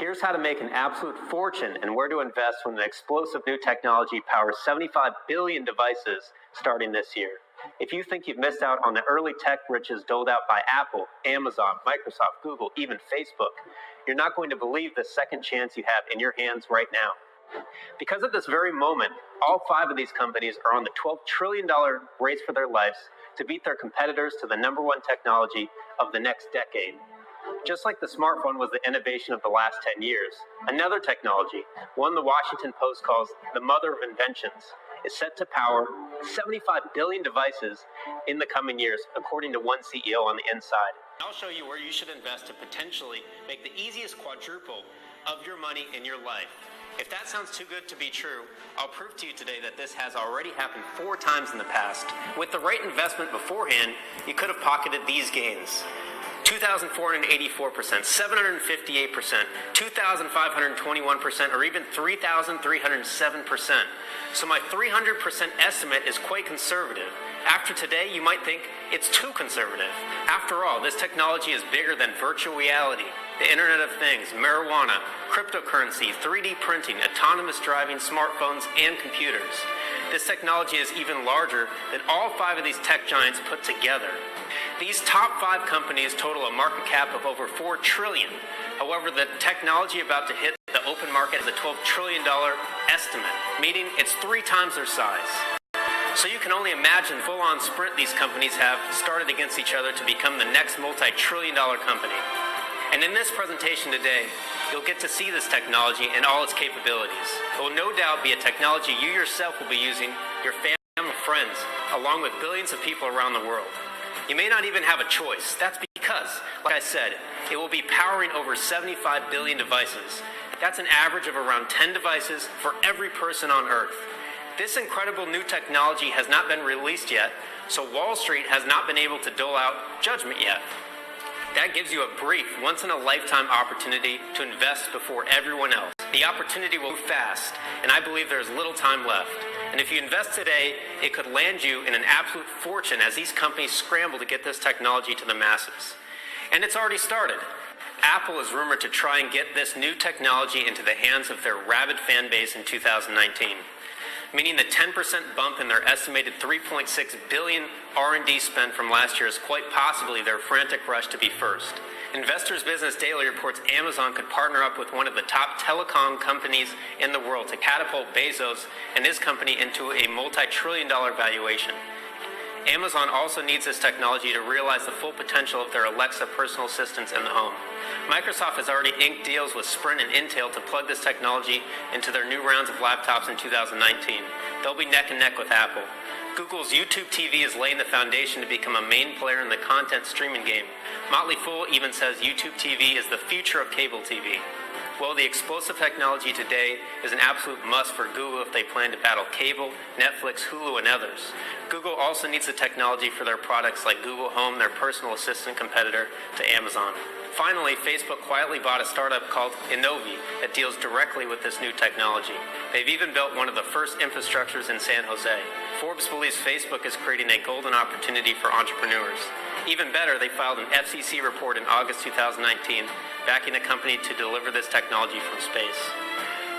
Here's how to make an absolute fortune and where to invest when an explosive new technology powers 75 billion devices starting this year. If you think you've missed out on the early tech riches doled out by Apple, Amazon, Microsoft, Google, even Facebook, you're not going to believe the second chance you have in your hands right now. Because at this very moment, all 5 of these companies are on the $12 trillion race for their lives to beat their competitors to the #1 technology of the next decade. Just like the smartphone was the innovation of the last 10 years, another technology, one the Washington Post calls the mother of inventions, is set to power 75 billion devices in the coming years, according to one CEO on the inside. I'll show you where you should invest to potentially make the easiest quadruple of your money in your life. If that sounds too good to be true, I'll prove to you today that this has already happened 4 times in the past. With the right investment beforehand, you could have pocketed these gains. 2,484%, 758%, 2,521%, or even 3,307%. So my 300% estimate is quite conservative. After today, you might think it's too conservative. After all, this technology is bigger than virtual reality, the Internet of Things, marijuana, cryptocurrency, 3D printing, autonomous driving, smartphones, and computers. This technology is even larger than all 5 of these tech giants put together. These top 5 companies total a market cap of over $4 trillion. However, the technology about to hit the open market is a $12 trillion estimate, meaning it's 3 times their size. So you can only imagine the full-on sprint these companies have started against each other to become the next multi-trillion-dollar company. And in this presentation today, you'll get to see this technology and all its capabilities. It will no doubt be a technology you yourself will be using, your family, friends, along with billions of people around the world. You may not even have a choice. That's because, like I said, it will be powering over 75 billion devices. That's an average of around 10 devices for every person on Earth. This incredible new technology has not been released yet, so Wall Street has not been able to dole out judgment yet. That gives you a brief, once-in-a-lifetime opportunity to invest before everyone else. The opportunity will move fast, and I believe there is little time left. And if you invest today, it could land you in an absolute fortune as these companies scramble to get this technology to the masses. And it's already started. Apple is rumored to try and get this new technology into the hands of their rabid fan base in 2019, meaning the 10% bump in their estimated $3.6 billion R&D spend from last year is quite possibly their frantic rush to be first. Investors Business Daily reports Amazon could partner up with one of the top telecom companies in the world to catapult Bezos and his company into a multi-trillion-dollar valuation. Amazon also needs this technology to realize the full potential of their Alexa personal assistants in the home. Microsoft has already inked deals with Sprint and Intel to plug this technology into their new rounds of laptops in 2019. They'll be neck and neck with Apple. Google's YouTube TV is laying the foundation to become a main player in the content streaming game. Motley Fool even says YouTube TV is the future of cable TV. Well, the explosive technology today is an absolute must for Google if they plan to battle cable, Netflix, Hulu, and others. Google also needs the technology for their products like Google Home, their personal assistant competitor to Amazon. Finally, Facebook quietly bought a startup called Innovi that deals directly with this new technology. They've even built one of the first infrastructures in San Jose. Forbes believes Facebook is creating a golden opportunity for entrepreneurs. Even better, they filed an FCC report in August 2019, backing the company to deliver this technology from space.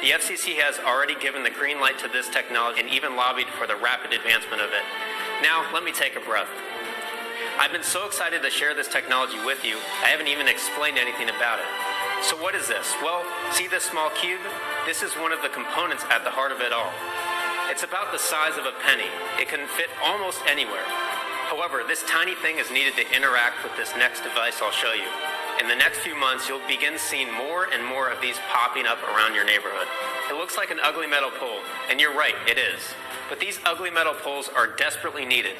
The FCC has already given the green light to this technology and even lobbied for the rapid advancement of it. Now, let me take a breath. I've been so excited to share this technology with you, I haven't even explained anything about it. So what is this? Well, see this small cube? This is one of the components at the heart of it all. It's about the size of a penny. It can fit almost anywhere. However, this tiny thing is needed to interact with this next device I'll show you. In the next few months, you'll begin seeing more and more of these popping up around your neighborhood. It looks like an ugly metal pole, and you're right, it is. But these ugly metal poles are desperately needed.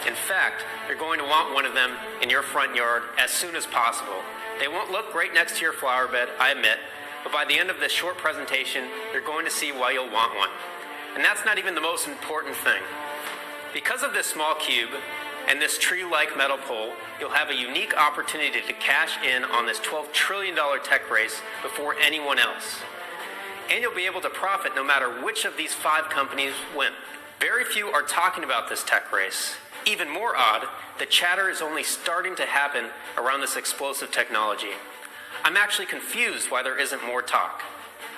In fact, you're going to want one of them in your front yard as soon as possible. They won't look great next to your flower bed, I admit, but by the end of this short presentation, you're going to see why you'll want one. And that's not even the most important thing. Because of this small cube and this tree-like metal pole, you'll have a unique opportunity to cash in on this $12 trillion tech race before anyone else. And you'll be able to profit no matter which of these 5 companies win. Very few are talking about this tech race. Even more odd, the chatter is only starting to happen around this explosive technology. I'm actually confused why there isn't more talk.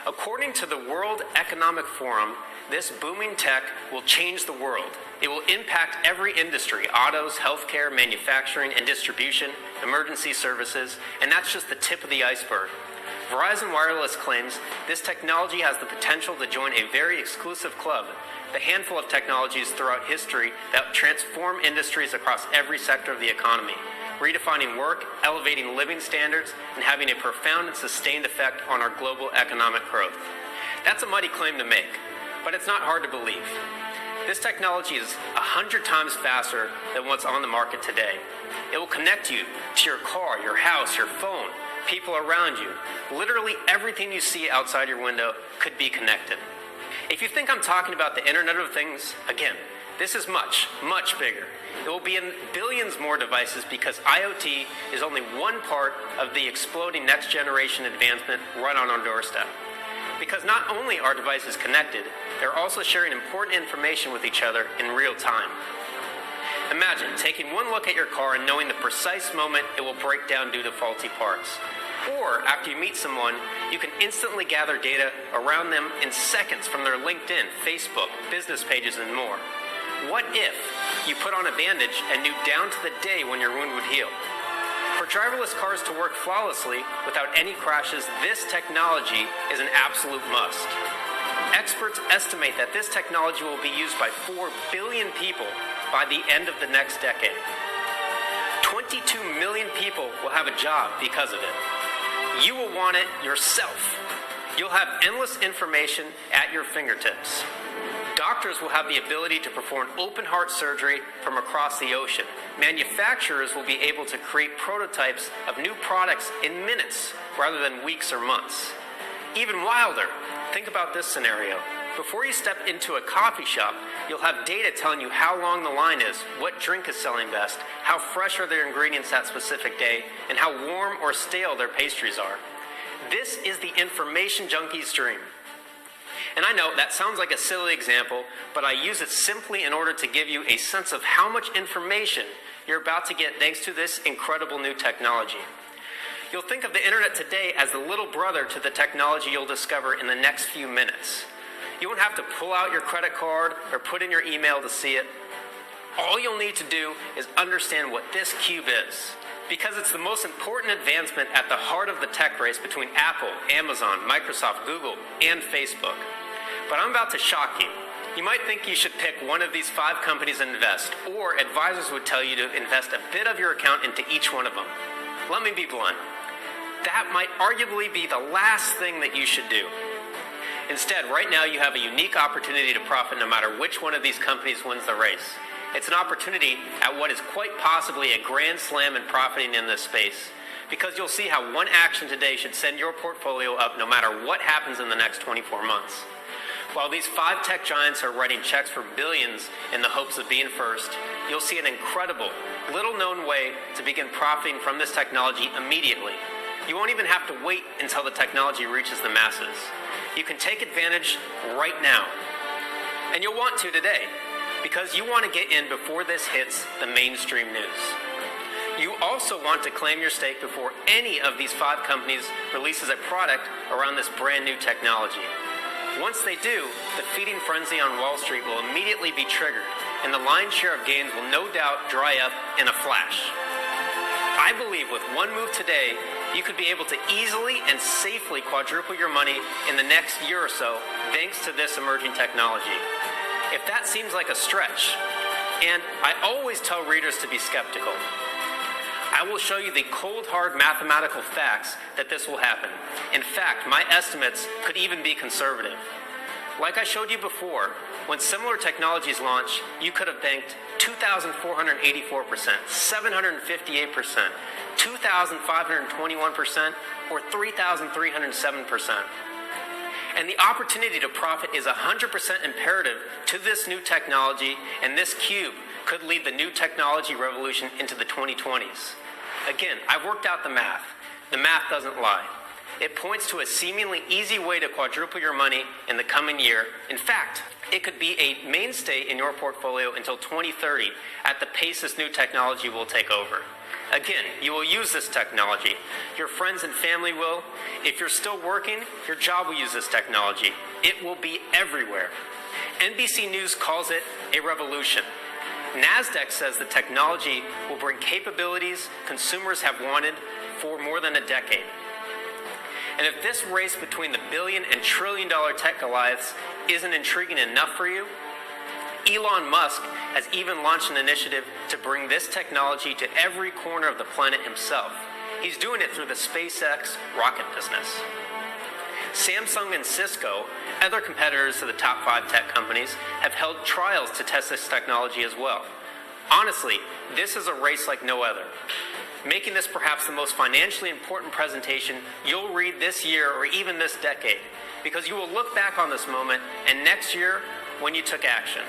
According to the World Economic Forum, this booming tech will change the world. It will impact every industry: autos, healthcare, manufacturing and distribution, emergency services, and that's just the tip of the iceberg. Verizon Wireless claims this technology has the potential to join a very exclusive club, the handful of technologies throughout history that transform industries across every sector of the economy, redefining work, elevating living standards, and having a profound and sustained effect on our global economic growth. That's a mighty claim to make, but it's not hard to believe. This technology is 100 times faster than what's on the market today. It will connect you to your car, your house, your phone, people around you. Literally everything you see outside your window could be connected. If you think I'm talking about the Internet of Things, again, this is much, much bigger. It will be in billions more devices because IoT is only one part of the exploding next generation advancement right on our doorstep. Because not only are devices connected, they're also sharing important information with each other in real time. Imagine taking one look at your car and knowing the precise moment it will break down due to faulty parts. Or after you meet someone, you can instantly gather data around them in seconds from their LinkedIn, Facebook, business pages, and more. What if you put on a bandage and knew down to the day when your wound would heal? For driverless cars to work flawlessly without any crashes, this technology is an absolute must. Experts estimate that this technology will be used by 4 billion people by the end of the next decade. 22 million people will have a job because of it. You will want it yourself. You'll have endless information at your fingertips. Doctors will have the ability to perform open heart surgery from across the ocean. Manufacturers will be able to create prototypes of new products in minutes rather than weeks or months. Even wilder, think about this scenario. Before you step into a coffee shop, you'll have data telling you how long the line is, what drink is selling best, how fresh are their ingredients that specific day, and how warm or stale their pastries are. This is the information junkie's dream. And I know that sounds like a silly example, but I use it simply in order to give you a sense of how much information you're about to get thanks to this incredible new technology. You'll think of the internet today as the little brother to the technology you'll discover in the next few minutes. You won't have to pull out your credit card or put in your email to see it. All you'll need to do is understand what this cube is, because it's the most important advancement at the heart of the tech race between Apple, Amazon, Microsoft, Google, and Facebook. But I'm about to shock you. You might think you should pick one of these 5 companies and invest, or advisors would tell you to invest a bit of your account into each one of them. Let me be blunt. That might arguably be the last thing that you should do. Instead, right now you have a unique opportunity to profit no matter which one of these companies wins the race. It's an opportunity at what is quite possibly a grand slam in profiting in this space, because you'll see how one action today should send your portfolio up no matter what happens in the next 24 months. While these 5 tech giants are writing checks for billions in the hopes of being first, you'll see an incredible, little-known way to begin profiting from this technology immediately. You won't even have to wait until the technology reaches the masses. You can take advantage right now. And you'll want to today, because you want to get in before this hits the mainstream news. You also want to claim your stake before any of these 5 companies releases a product around this brand new technology. Once they do, the feeding frenzy on Wall Street will immediately be triggered, and the lion's share of gains will no doubt dry up in a flash. I believe with one move today, you could be able to easily and safely quadruple your money in the next year or so, thanks to this emerging technology. If that seems like a stretch, and I always tell readers to be skeptical, I will show you the cold, hard mathematical facts that this will happen. In fact, my estimates could even be conservative. Like I showed you before, when similar technologies launch, you could have banked 2,484%, 758%, 2,521%, or 3,307%. And the opportunity to profit is 100% imperative to this new technology, and this cube could lead the new technology revolution into the 2020s. Again, I've worked out the math. The math doesn't lie. It points to a seemingly easy way to quadruple your money in the coming year. In fact, it could be a mainstay in your portfolio until 2030 at the pace this new technology will take over. Again, you will use this technology. Your friends and family will. If you're still working, your job will use this technology. It will be everywhere. NBC News calls it a revolution. NASDAQ says the technology will bring capabilities consumers have wanted for more than a decade. And if this race between the billion and trillion-dollar tech Goliaths isn't intriguing enough for you, Elon Musk has even launched an initiative to bring this technology to every corner of the planet himself. He's doing it through the SpaceX rocket business. Samsung and Cisco, other competitors to the top 5 tech companies, have held trials to test this technology as well. Honestly, this is a race like no other, making this perhaps the most financially important presentation you'll read this year or even this decade, because you will look back on this moment and next year when you took action.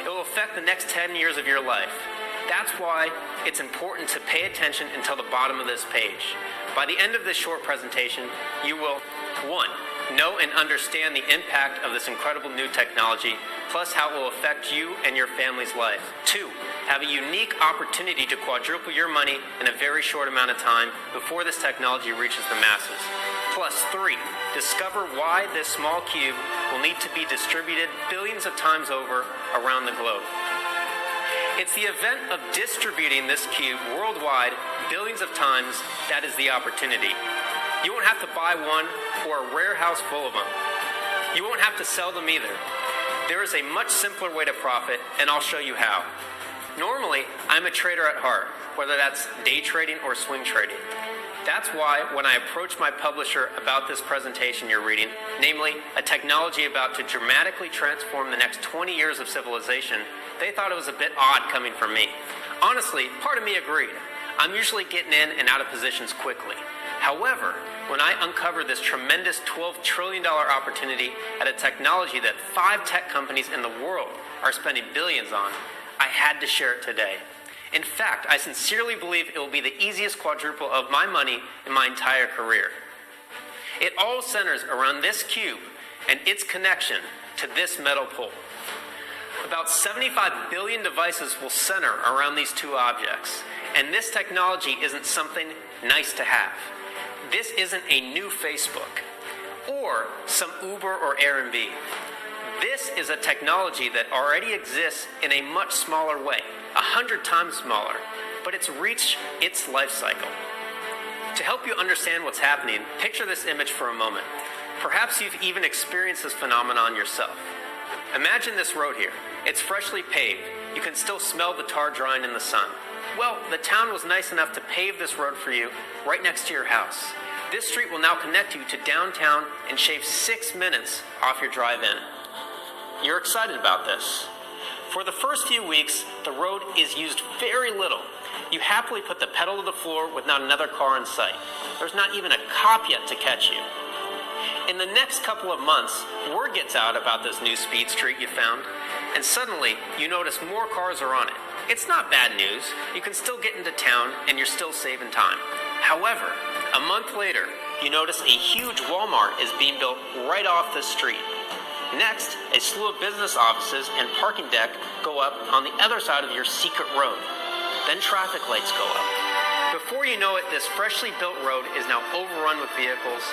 It will affect the next 10 years of your life. That's why it's important to pay attention until the bottom of this page. By the end of this short presentation, you will 1. Know and understand the impact of this incredible new technology, plus how it will affect you and your family's life. 2. Have a unique opportunity to quadruple your money in a very short amount of time before this technology reaches the masses. Plus 3. Discover why this small cube will need to be distributed billions of times over around the globe. It's the event of distributing this cube worldwide billions of times that is the opportunity. You won't have to buy one or a warehouse full of them. You won't have to sell them either. There is a much simpler way to profit, and I'll show you how. Normally, I'm a trader at heart, whether that's day trading or swing trading. That's why when I approached my publisher about this presentation you're reading, namely a technology about to dramatically transform the next 20 years of civilization, they thought it was a bit odd coming from me. Honestly, part of me agreed. I'm usually getting in and out of positions quickly. However, when I uncovered this tremendous $12 trillion opportunity at a technology that 5 tech companies in the world are spending billions on, I had to share it today. In fact, I sincerely believe it will be the easiest quadruple of my money in my entire career. It all centers around this cube and its connection to this metal pole. About 75 billion devices will center around these 2 objects, and this technology isn't something nice to have. This isn't a new Facebook or some Uber or Airbnb. This is a technology that already exists in a much smaller way, 100 times smaller, but it's reached its life cycle. To help you understand what's happening, picture this image for a moment. Perhaps you've even experienced this phenomenon yourself. Imagine this road here. It's freshly paved. You can still smell the tar drying in the sun. Well, the town was nice enough to pave this road for you right next to your house. This street will now connect you to downtown and shave 6 minutes off your drive-in. You're excited about this. For the first few weeks, the road is used very little. You happily put the pedal to the floor with not another car in sight. There's not even a cop yet to catch you. In the next couple of months, word gets out about this new speed street you found, and suddenly you notice more cars are on it. It's not bad news. You can still get into town and you're still saving time. However, a month later, you notice a huge Walmart is being built right off the street. Next, a slew of business offices and parking deck go up on the other side of your secret road. Then traffic lights go up. Before you know it, this freshly built road is now overrun with vehicles.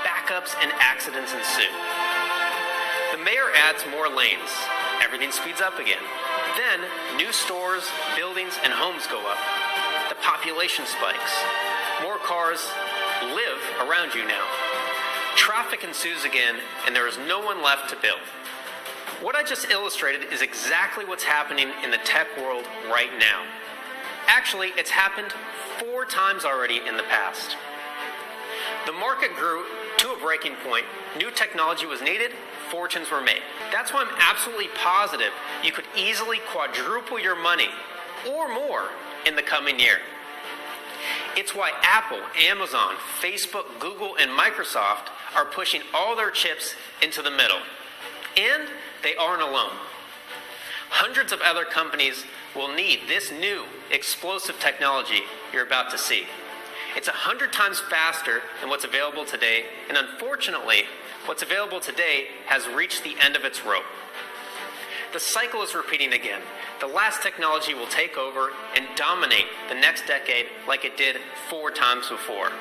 Backups and accidents ensue. The mayor adds more lanes. Everything speeds up again. Then, new stores, buildings, and homes go up. The population spikes. More cars live around you now. Traffic ensues again, and there is no one left to build. What I just illustrated is exactly what's happening in the tech world right now. Actually, it's happened 4 times already in the past. The market grew to a breaking point. New technology was needed. Fortunes were made. That's why I'm absolutely positive you could easily quadruple your money or more in the coming year. It's why Apple, Amazon, Facebook, Google, and Microsoft are pushing all their chips into the middle. And they aren't alone. Hundreds of other companies will need this new explosive technology you're about to see. It's 100 times faster than what's available today, and unfortunately, what's available today has reached the end of its rope. The cycle is repeating again. The last technology will take over and dominate the next decade like it did 4 times before.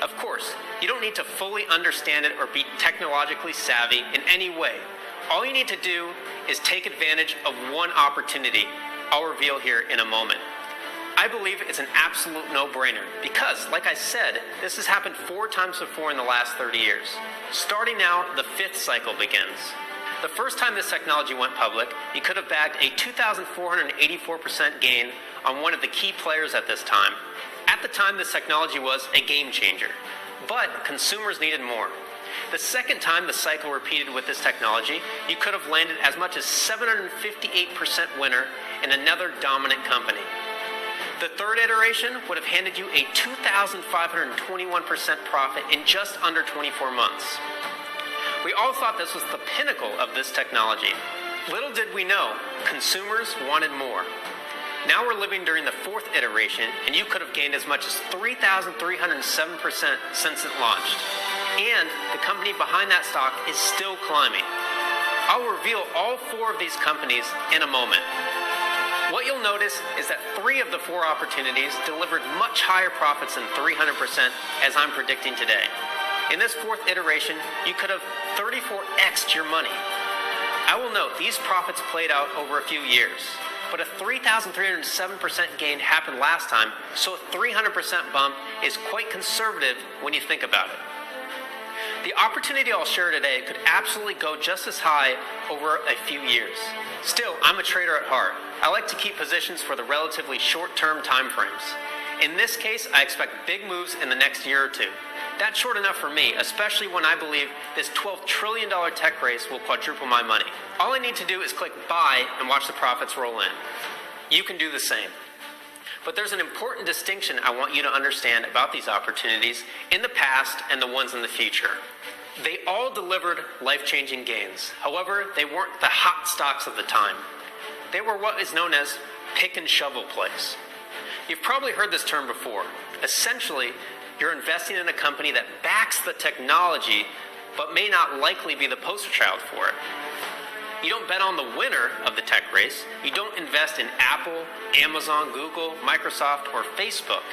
Of course, you don't need to fully understand it or be technologically savvy in any way. All you need to do is take advantage of one opportunity I'll reveal here in a moment. I believe it's an absolute no-brainer because, like I said, this has happened 4 times before in the last 30 years. Starting now, the 5th cycle begins. The first time this technology went public, you could have bagged a 2,484% gain on one of the key players at this time. At the time, this technology was a game changer, but consumers needed more. The second time the cycle repeated with this technology, you could have landed as much as 758% winner in another dominant company. The third iteration would have handed you a 2,521% profit in just under 24 months. We all thought this was the pinnacle of this technology. Little did we know, consumers wanted more. Now we're living during the 4th iteration, and you could have gained as much as 3,307% since it launched. And the company behind that stock is still climbing. I'll reveal all 4 of these companies in a moment. What you'll notice is that 3 of the 4 opportunities delivered much higher profits than 300% as I'm predicting today. In this 4th iteration, you could have 34x'd your money. I will note these profits played out over a few years, but a 3,307% gain happened last time, so a 300% bump is quite conservative when you think about it. The opportunity I'll share today could absolutely go just as high over a few years. Still, I'm a trader at heart. I like to keep positions for the relatively short-term time frames. In this case, I expect big moves in the next year or 2. That's short enough for me, especially when I believe this $12 trillion tech race will quadruple my money. All I need to do is click buy and watch the profits roll in. You can do the same. But there's an important distinction I want you to understand about these opportunities in the past and the ones in the future. They all delivered life-changing gains. However, they weren't the hot stocks of the time. They were what is known as pick and shovel plays. You've probably heard this term before. Essentially, you're investing in a company that backs the technology, but may not likely be the poster child for it. You don't bet on the winner of the tech race. You don't invest in Apple, Amazon, Google, Microsoft, or Facebook.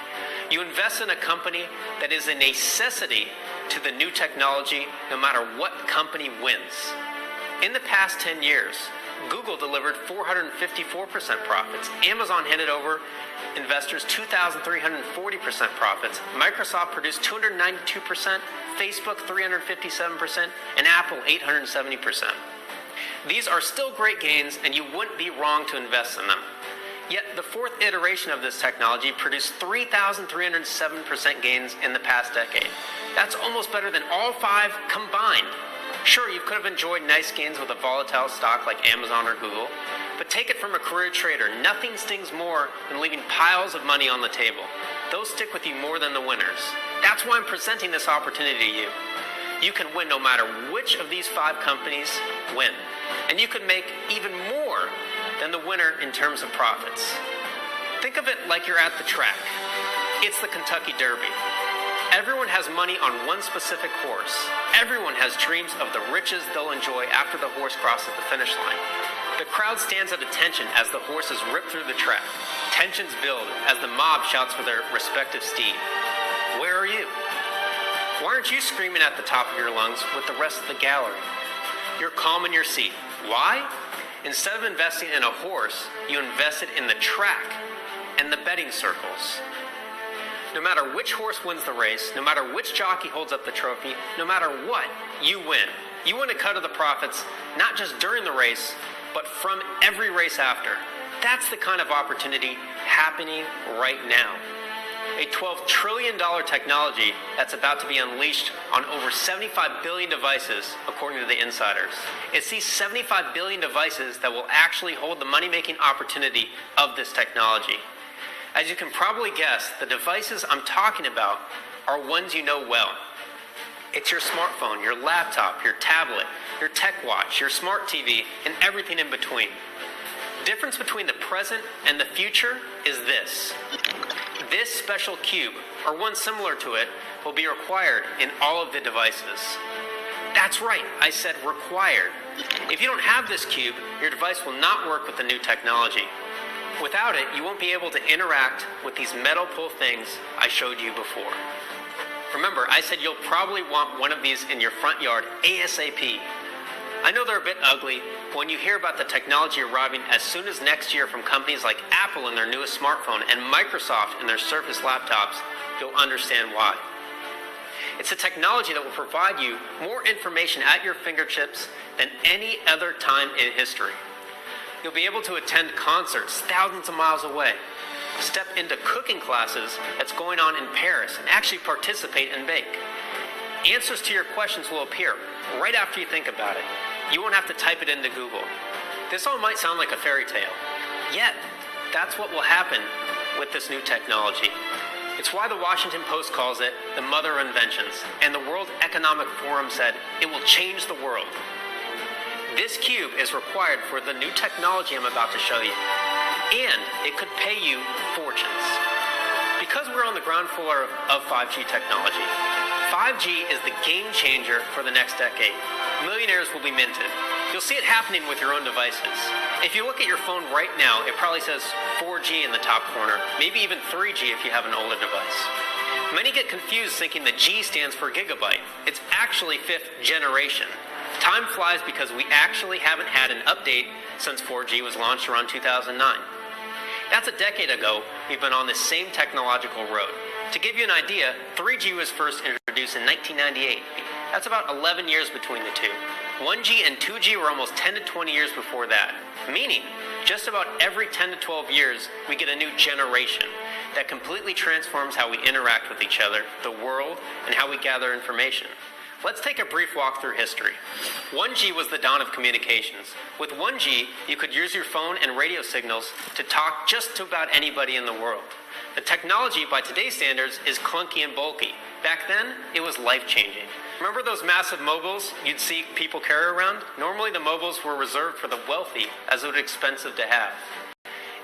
You invest in a company that is a necessity to the new technology, no matter what company wins. In the past 10 years, Google delivered 454% profits. Amazon handed over investors 2,340% profits. Microsoft produced 292%, Facebook 357%, and Apple 870%. These are still great gains, and you wouldn't be wrong to invest in them. Yet the 4th iteration of this technology produced 3,307% gains in the past decade. That's almost better than all 5 combined. Sure, you could have enjoyed nice gains with a volatile stock like Amazon or Google, but take it from a career trader, nothing stings more than leaving piles of money on the table. Those stick with you more than the winners. That's why I'm presenting this opportunity to you. You can win no matter which of these 5 companies win, and you could make even more than the winner in terms of profits. Think of it like you're at the track. It's the Kentucky Derby. Everyone has money on one specific horse. Everyone has dreams of the riches they'll enjoy after the horse crosses the finish line. The crowd stands at attention as the horses rip through the track. Tensions build as the mob shouts for their respective steed. Where are you? Why aren't you screaming at the top of your lungs with the rest of the gallery? You're calm in your seat. Why? Instead of investing in a horse, you invested in the track and the betting circles. No matter which horse wins the race, no matter which jockey holds up the trophy, no matter what, you win. You win a cut of the profits, not just during the race, but from every race after. That's the kind of opportunity happening right now. A $12 trillion technology that's about to be unleashed on over 75 billion devices, according to the insiders. It's these 75 billion devices that will actually hold the money-making opportunity of this technology. As you can probably guess, the devices I'm talking about are ones you know well. It's your smartphone, your laptop, your tablet, your tech watch, your smart TV, and everything in between. The difference between the present and the future is this. This special cube, or one similar to it, will be required in all of the devices. That's right, I said required. If you don't have this cube, your device will not work with the new technology. Without it, you won't be able to interact with these metal pull things I showed you before. Remember, I said you'll probably want one of these in your front yard ASAP. I know they're a bit ugly, but when you hear about the technology arriving as soon as next year from companies like Apple in their newest smartphone and Microsoft in their Surface laptops, you'll understand why. It's a technology that will provide you more information at your fingertips than any other time in history. You'll be able to attend concerts thousands of miles away, step into cooking classes that's going on in Paris, and actually participate and bake. Answers to your questions will appear right after you think about it. You won't have to type it into Google. This all might sound like a fairy tale, yet that's what will happen with this new technology. It's why the Washington Post calls it the mother of inventions, and the World Economic Forum said it will change the world. This cube is required for the new technology I'm about to show you, and it could pay you fortunes. Because we're on the ground floor of 5G technology, 5G is the game changer for the next decade. Millionaires will be minted. You'll see it happening with your own devices. If you look at your phone right now, it probably says 4G in the top corner, maybe even 3G if you have an older device. Many get confused thinking the G stands for gigabyte. It's actually 5th generation. Time flies because we actually haven't had an update since 4G was launched around 2009. That's a decade ago. We've been on the same technological road. To give you an idea, 3G was first introduced in 1998. That's about 11 years between the two. 1G and 2G were almost 10 to 20 years before that. Meaning, just about every 10 to 12 years, we get a new generation that completely transforms how we interact with each other, the world, and how we gather information. Let's take a brief walk through history. 1G was the dawn of communications. With 1G, you could use your phone and radio signals to talk just to about anybody in the world. The technology, by today's standards, is clunky and bulky. Back then, it was life-changing. Remember those massive mobiles you'd see people carry around? Normally, the mobiles were reserved for the wealthy, as it was expensive to have.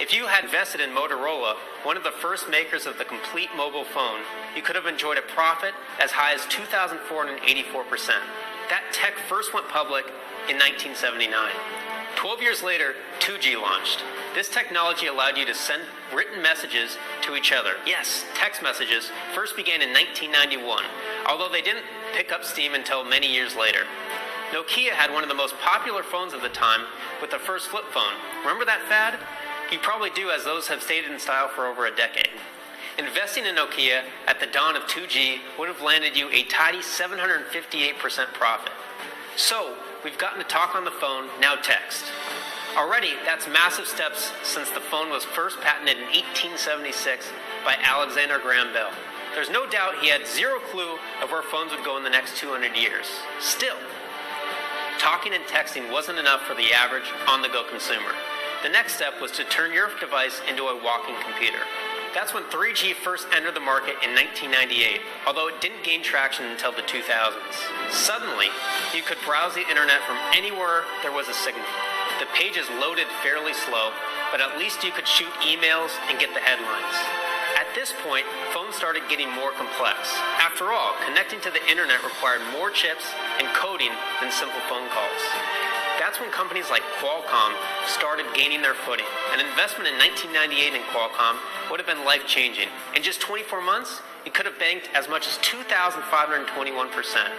If you had invested in Motorola, one of the first makers of the complete mobile phone, you could have enjoyed a profit as high as 2,484%. That tech first went public in 1979. 12 years later, 2G launched. This technology allowed you to send written messages to each other. Yes, text messages first began in 1991, although they didn't pick up steam until many years later. Nokia had one of the most popular phones of the time with the first flip phone. Remember that fad? You probably do, as those have stayed in style for over a decade. Investing in Nokia at the dawn of 2G would have landed you a tidy 758% profit. So, we've gotten to talk on the phone, now text. Already, that's massive steps since the phone was first patented in 1876 by Alexander Graham Bell. There's no doubt he had zero clue of where phones would go in the next 200 years. Still, talking and texting wasn't enough for the average on-the-go consumer. The next step was to turn your device into a walking computer. That's when 3G first entered the market in 1998, although it didn't gain traction until the 2000s. Suddenly, you could browse the internet from anywhere there was a signal. The pages loaded fairly slow, but at least you could shoot emails and get the headlines. At this point, phones started getting more complex. After all, connecting to the internet required more chips and coding than simple phone calls. That's when companies like Qualcomm started gaining their footing. An investment in 1998 in Qualcomm would have been life-changing. In just 24 months, it could have banked as much as 2,521%.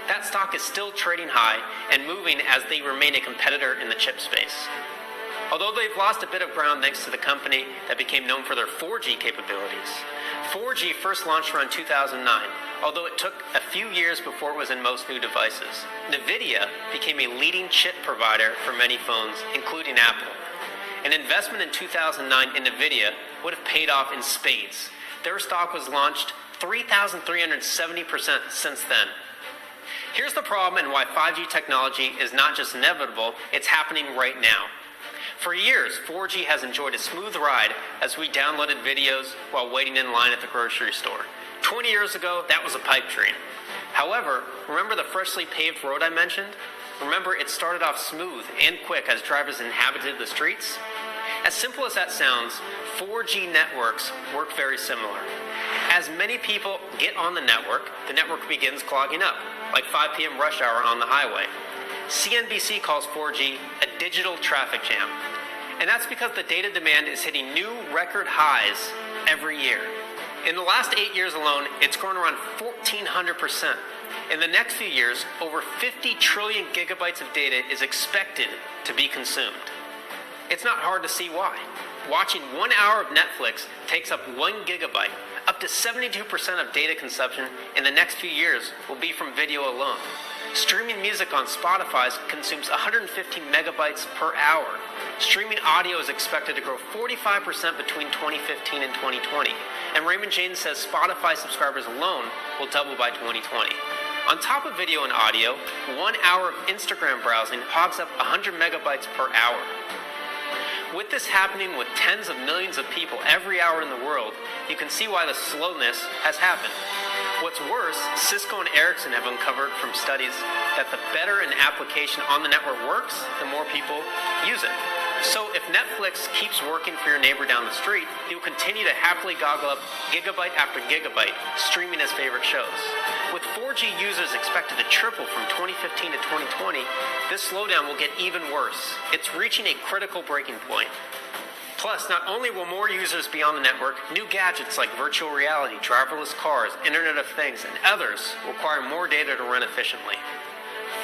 That stock is still trading high and moving as they remain a competitor in the chip space. Although they've lost a bit of ground thanks to the company that became known for their 4G capabilities. 4G first launched around 2009, although it took a few years before it was in most new devices. NVIDIA became a leading chip provider for many phones, including Apple. An investment in 2009 in NVIDIA would have paid off in spades. Their stock was launched 3,370% since then. Here's the problem and why 5G technology is not just inevitable, it's happening right now. For years, 4G has enjoyed a smooth ride as we downloaded videos while waiting in line at the grocery store. 20 years ago, that was a pipe dream. However, remember the freshly paved road I mentioned? Remember, it started off smooth and quick as drivers inhabited the streets? As simple as that sounds, 4G networks work very similar. as many people get on the network begins clogging up, like 5 p.m. rush hour on the highway. CNBC calls 4G a digital traffic jam. And that's because the data demand is hitting new record highs every year. In the last 8 years alone, it's grown around 1,400%. In the next few years, over 50 trillion gigabytes of data is expected to be consumed. It's not hard to see why. Watching 1 hour of Netflix takes up 1 gigabyte. Up to 72% of data consumption in the next few years will be from video alone. Streaming music on Spotify consumes 150 megabytes per hour. Streaming audio is expected to grow 45% between 2015 and 2020. And Raymond James says Spotify subscribers alone will double by 2020. On top of video and audio, 1 hour of Instagram browsing hogs up 100 megabytes per hour. With this happening with tens of millions of people every hour in the world, you can see why the slowness has happened. What's worse, Cisco and Ericsson have uncovered from studies that the better an application on the network works, the more people use it. So if Netflix keeps working for your neighbor down the street, he will continue to happily goggle up gigabyte after gigabyte, streaming his favorite shows. With 4G users expected to triple from 2015 to 2020, this slowdown will get even worse. It's reaching a critical breaking point. Plus, not only will more users be on the network, new gadgets like virtual reality, driverless cars, Internet of Things, and others require more data to run efficiently.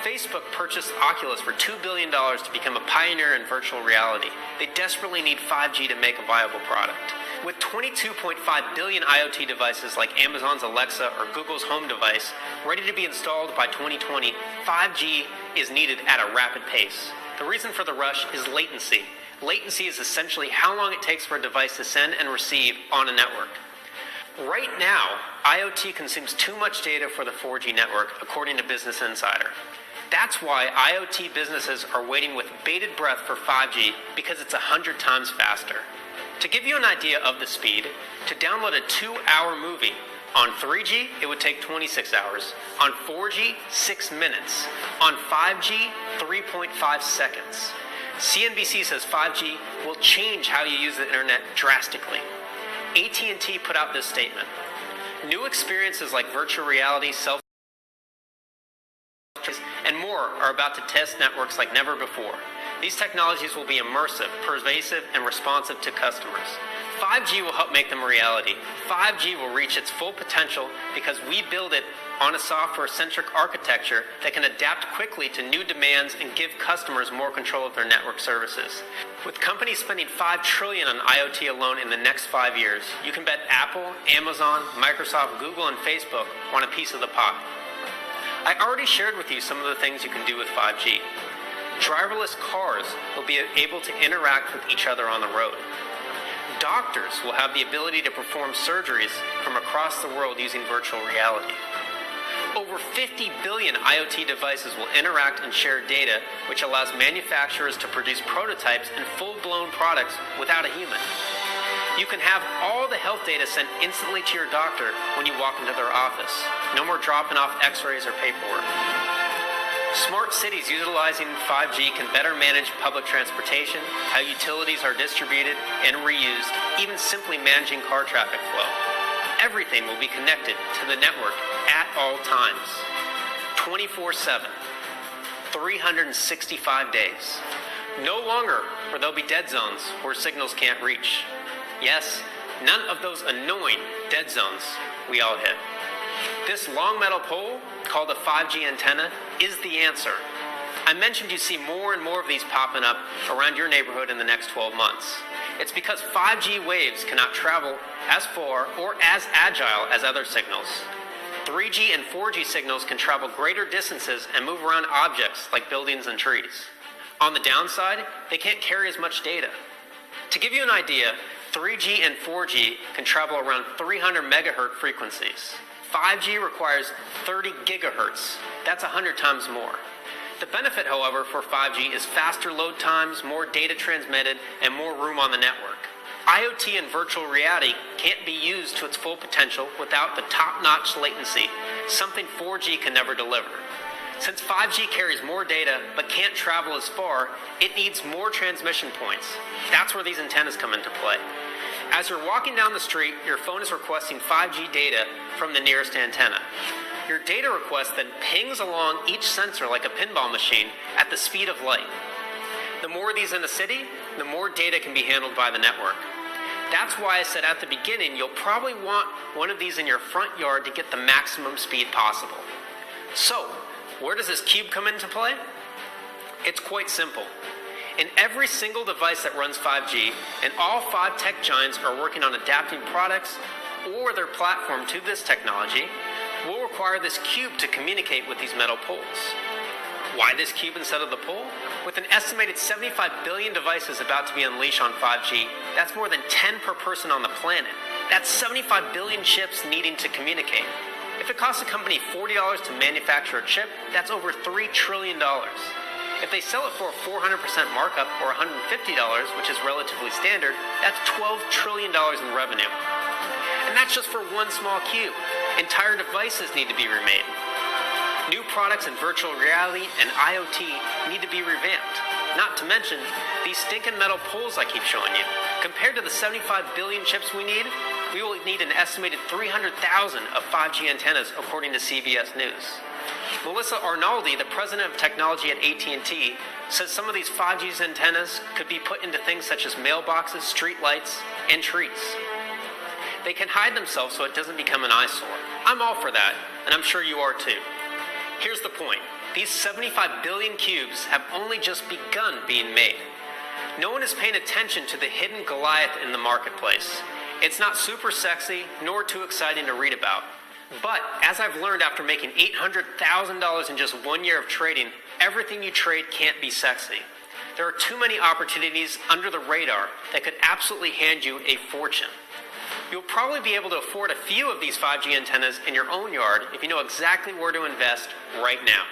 Facebook purchased Oculus for $2 billion to become a pioneer in virtual reality. They desperately need 5G to make a viable product. With 22.5 billion IoT devices like Amazon's Alexa or Google's Home device ready to be installed by 2020, 5G is needed at a rapid pace. The reason for the rush is latency. Latency is essentially how long it takes for a device to send and receive on a network. Right now, IoT consumes too much data for the 4G network, according to Business Insider. That's why IoT businesses are waiting with bated breath for 5G because it's 100 times faster. To give you an idea of the speed, to download a 2-hour movie on 3G, it would take 26 hours. On 4G, 6 minutes. On 5G, 3.5 seconds. CNBC says 5G will change how you use the internet drastically. AT&T put out this statement. New experiences like virtual reality, and more are about to test networks like never before. These technologies will be immersive, pervasive, and responsive to customers. 5G will help make them a reality. 5G will reach its full potential because we build it on a software-centric architecture that can adapt quickly to new demands and give customers more control of their network services. With companies spending $5 trillion on IoT alone in the next 5 years, you can bet Apple, Amazon, Microsoft, Google, and Facebook want a piece of the pie. I already shared with you some of the things you can do with 5G. Driverless cars will be able to interact with each other on the road. Doctors will have the ability to perform surgeries from across the world using virtual reality. Over 50 billion IoT devices will interact and share data, which allows manufacturers to produce prototypes and full-blown products without a human. You can have all the health data sent instantly to your doctor when you walk into their office. No more dropping off x-rays or paperwork. Smart cities utilizing 5G can better manage public transportation, how utilities are distributed and reused, even simply managing car traffic flow. Everything will be connected to the network at all times, 24/7, 365 days. No longer will there be dead zones where signals can't reach. Yes, none of those annoying dead zones we all hit. This long metal pole, called a 5G antenna, is the answer. I mentioned you see more and more of these popping up around your neighborhood in the next 12 months. It's because 5G waves cannot travel as far or as agile as other signals. 3G and 4G signals can travel greater distances and move around objects like buildings and trees. On the downside, they can't carry as much data. To give you an idea, 3G and 4G can travel around 300 megahertz frequencies. 5G requires 30 gigahertz. That's 100 times more. The benefit, however, for 5G is faster load times, more data transmitted, and more room on the network. IoT and virtual reality can't be used to its full potential without the top-notch latency, something 4G can never deliver. Since 5G carries more data but can't travel as far, it needs more transmission points. That's where these antennas come into play. As you're walking down the street, your phone is requesting 5G data from the nearest antenna. Your data request then pings along each sensor like a pinball machine at the speed of light. The more of these in the city, the more data can be handled by the network. That's why I said at the beginning, you'll probably want one of these in your front yard to get the maximum speed possible. So, where does this cube come into play? It's quite simple. In every single device that runs 5G, and all 5 tech giants are working on adapting products or their platform to this technology, will require this cube to communicate with these metal poles. Why this cube instead of the pole? With an estimated 75 billion devices about to be unleashed on 5G, that's more than 10 per person on the planet. That's 75 billion chips needing to communicate. If it costs a company $40 to manufacture a chip, that's over $3 trillion. If they sell it for a 400% markup or $150, which is relatively standard, that's $12 trillion in revenue. And that's just for one small cube. Entire devices need to be remade. New products in virtual reality and IoT need to be revamped. Not to mention, these stinking metal poles I keep showing you. Compared to the 75 billion chips we will need an estimated 300,000 of 5G antennas, according to CBS News. Melissa Arnaldi, the president of technology at AT&T, says some of these 5G antennas could be put into things such as mailboxes, streetlights, and trees. They can hide themselves so it doesn't become an eyesore. I'm all for that, and I'm sure you are too. Here's the point. These 75 billion cubes have only just begun being made. No one is paying attention to the hidden Goliath in the marketplace. It's not super sexy, nor too exciting to read about. But as I've learned after making $800,000 in just 1 year of trading, everything you trade can't be sexy. There are too many opportunities under the radar that could absolutely hand you a fortune. You'll probably be able to afford a few of these 5G antennas in your own yard if you know exactly where to invest right now.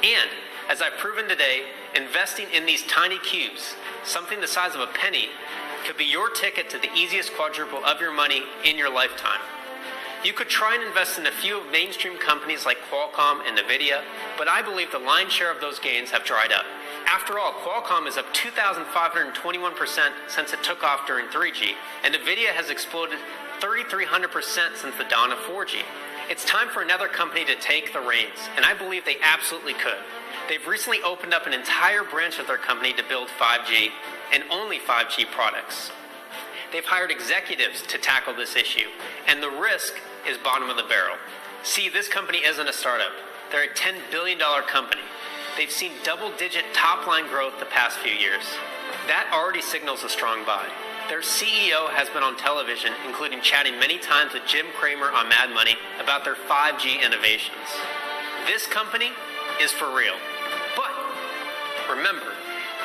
And, as I've proven today, investing in these tiny cubes, something the size of a penny, could be your ticket to the easiest quadruple of your money in your lifetime. You could try and invest in a few mainstream companies like Qualcomm and Nvidia, but I believe the lion's share of those gains have dried up. After all, Qualcomm is up 2,521% since it took off during 3G, and Nvidia has exploded 3,300% since the dawn of 4G. It's time for another company to take the reins, and I believe they absolutely could. They've recently opened up an entire branch of their company to build 5G and only 5G products. They've hired executives to tackle this issue, and the risk is bottom of the barrel. See, this company isn't a startup. They're a $10 billion company. They've seen double-digit top-line growth the past few years. That already signals a strong buy. Their CEO has been on television, including chatting many times with Jim Cramer on Mad Money about their 5G innovations. This company is for real. But remember,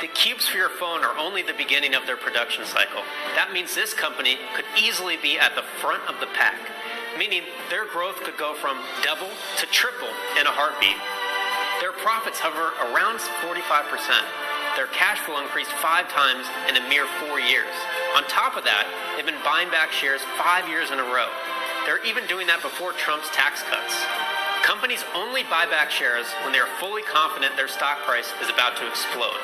the cubes for your phone are only the beginning of their production cycle. That means this company could easily be at the front of the pack, meaning their growth could go from double to triple in a heartbeat. Their profits hover around 45%. Their cash flow increased 5 times in a mere 4 years. On top of that, they've been buying back shares 5 years in a row. They're even doing that before Trump's tax cuts. Companies only buy back shares when they are fully confident their stock price is about to explode.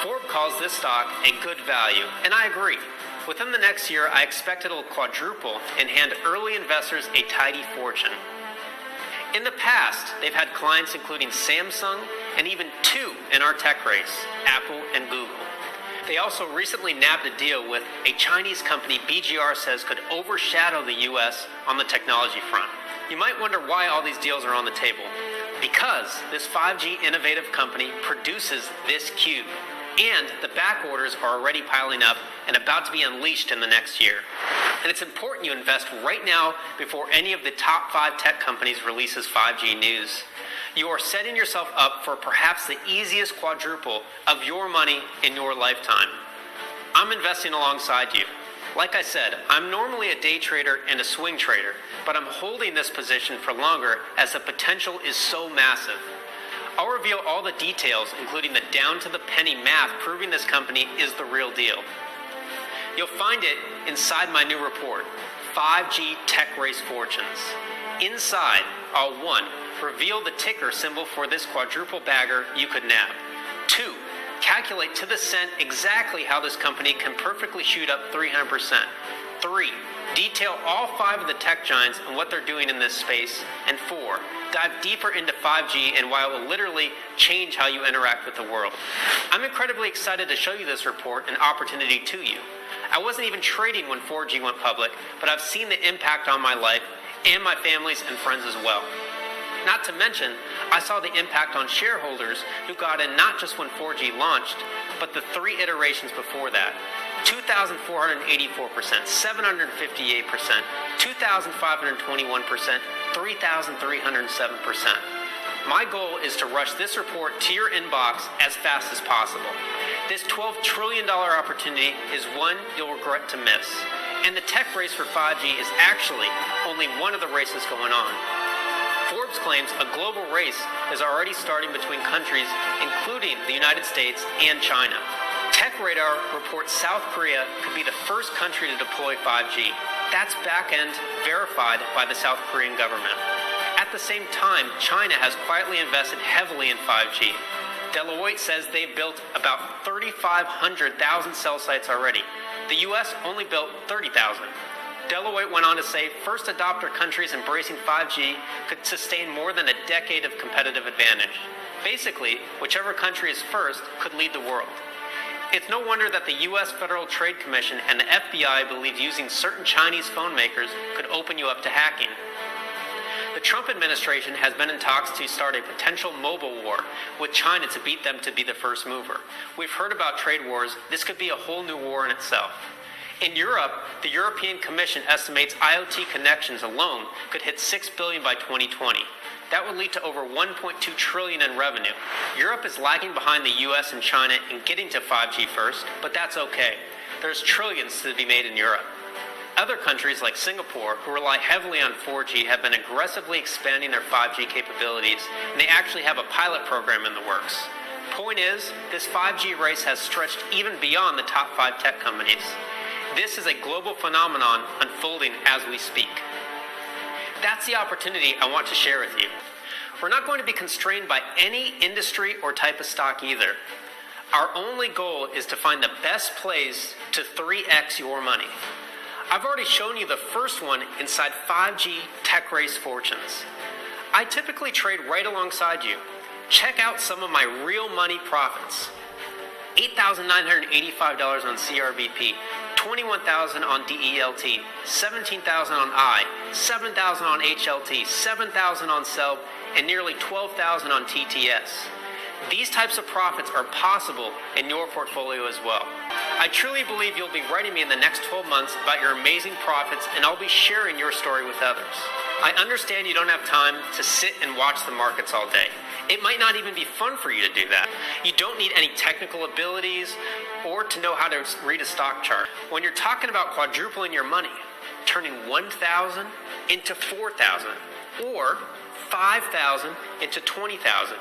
Forbes calls this stock a good value, and I agree. Within the next year, I expect it'll quadruple and hand early investors a tidy fortune. In the past, they've had clients including Samsung and even 2 in our tech race, Apple and Google. They also recently nabbed a deal with a Chinese company BGR says could overshadow the US on the technology front. You might wonder why all these deals are on the table. Because this 5G innovative company produces this cube, and the back orders are already piling up and about to be unleashed in the next year. And it's important you invest right now before any of the top 5 tech companies releases 5G news. You are setting yourself up for perhaps the easiest quadruple of your money in your lifetime. I'm investing alongside you. Like I said, I'm normally a day trader and a swing trader, but I'm holding this position for longer as the potential is so massive. I'll reveal all the details, including the down-to-the-penny math proving this company is the real deal. You'll find it inside my new report, 5G Tech Race Fortunes. Inside, I'll 1. Reveal the ticker symbol for this quadruple bagger you could nab. 2. Calculate to the cent exactly how this company can perfectly shoot up 300%. 3. Detail all 5 of the tech giants and what they're doing in this space. And 4. Dive deeper into 5G and why it will literally change how you interact with the world. I'm incredibly excited to show you this report and opportunity to you. I wasn't even trading when 4G went public, but I've seen the impact on my life and my family's and friends as well. Not to mention, I saw the impact on shareholders who got in not just when 4G launched, but the 3 iterations before that. 2,484%, 758%, 2,521%, 3,307%. My goal is to rush this report to your inbox as fast as possible. This $12 trillion opportunity is one you'll regret to miss. And the tech race for 5G is actually only one of the races going on. Forbes claims a global race is already starting between countries, including the United States and China. TechRadar reports South Korea could be the first country to deploy 5G. That's back-end verified by the South Korean government. At the same time, China has quietly invested heavily in 5G. Deloitte says they've built about 3,500 cell sites already. The US only built 30,000. Deloitte went on to say first adopter countries embracing 5G could sustain more than a decade of competitive advantage. Basically, whichever country is first could lead the world. It's no wonder that the U.S. Federal Trade Commission and the FBI believe using certain Chinese phone makers could open you up to hacking. The Trump administration has been in talks to start a potential mobile war with China to beat them to be the first mover. We've heard about trade wars. This could be a whole new war in itself. In Europe, the European Commission estimates IoT connections alone could hit 6 billion by 2020. That would lead to over 1.2 trillion in revenue. Europe is lagging behind the US and China in getting to 5G first, but that's okay. There's trillions to be made in Europe. Other countries like Singapore, who rely heavily on 4G, have been aggressively expanding their 5G capabilities, and they actually have a pilot program in the works. Point is, this 5G race has stretched even beyond the top 5 tech companies. This is a global phenomenon unfolding as we speak. That's the opportunity I want to share with you. We're not going to be constrained by any industry or type of stock either. Our only goal is to find the best plays to 3x your money. I've already shown you the first one inside 5G tech race fortunes. I typically trade right alongside you. Check out some of my real money profits. $8,985 on CRBP, $21,000 on DELT, $17,000 on I, $7,000 on HLT, $7,000 on CELB, and nearly $12,000 on TTS. These types of profits are possible in your portfolio as well. I truly believe you'll be writing me in the next 12 months about your amazing profits, and I'll be sharing your story with others. I understand you don't have time to sit and watch the markets all day. It might not even be fun for you to do that. You don't need any technical abilities or to know how to read a stock chart. When you're talking about quadrupling your money, turning 1,000 into 4,000 or 5,000 into 20,000,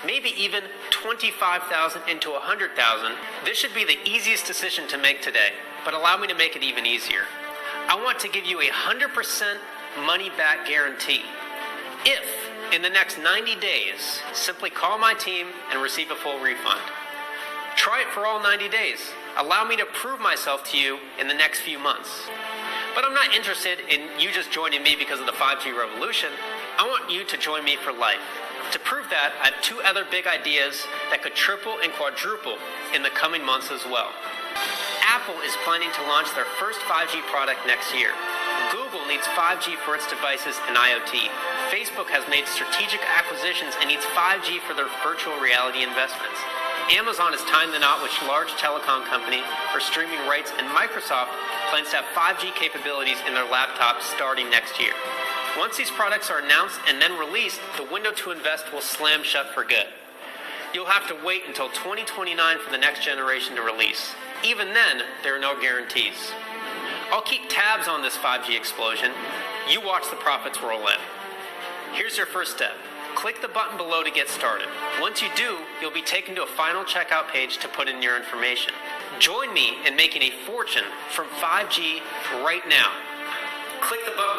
maybe even 25,000 into 100,000, this should be the easiest decision to make today, but allow me to make it even easier. I want to give you a 100% money back guarantee. If in the next 90 days, simply call my team and receive a full refund. Try it for all 90 days. Allow me to prove myself to you in the next few months. But I'm not interested in you just joining me because of the 5G revolution. I want you to join me for life. To prove that, I have 2 other big ideas that could triple and quadruple in the coming months as well. Apple is planning to launch their first 5G product next year. Google needs 5G for its devices and IoT. Facebook has made strategic acquisitions and needs 5G for their virtual reality investments. Amazon is tying the knot with large telecom company for streaming rights, and Microsoft plans to have 5G capabilities in their laptops starting next year. Once these products are announced and then released, the window to invest will slam shut for good. You'll have to wait until 2029 for the next generation to release. Even then, there are no guarantees. I'll keep tabs on this 5G explosion. You watch the profits roll in. Here's your first step. Click the button below to get started. Once you do, you'll be taken to a final checkout page to put in your information. Join me in making a fortune from 5G right now. Click the button.